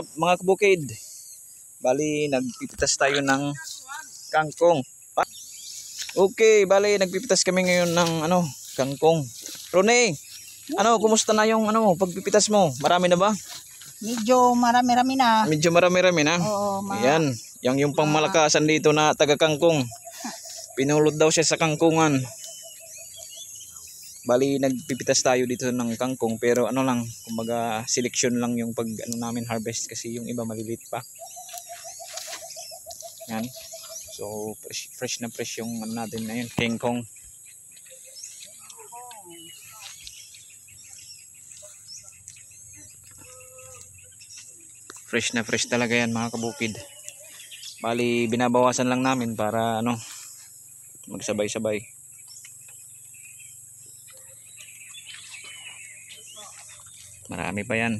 Mga kabukid, bali nagpipitas tayo ng kangkong. Okay, bali nagpipitas kami ngayon ng kangkong. Rone, kumusta na yung pagpipitas mo? Marami na ba? Medyo marami-rami na. Medyo marami-rami na. Oo, Ayan, yung pangmalakasan dito na taga kangkong. Pinulot daw siya sa kangkungan. Bali nagpipitas tayo dito ng kangkong, pero lang, kumbaga selection lang yung pag namin harvest kasi yung iba maliliit pa. Yan. So fresh na fresh yung natin na yun, kangkong. Fresh na fresh talaga yan mga kabukid. Bali binabawasan lang namin para magsabay-sabay. Marami pa yan.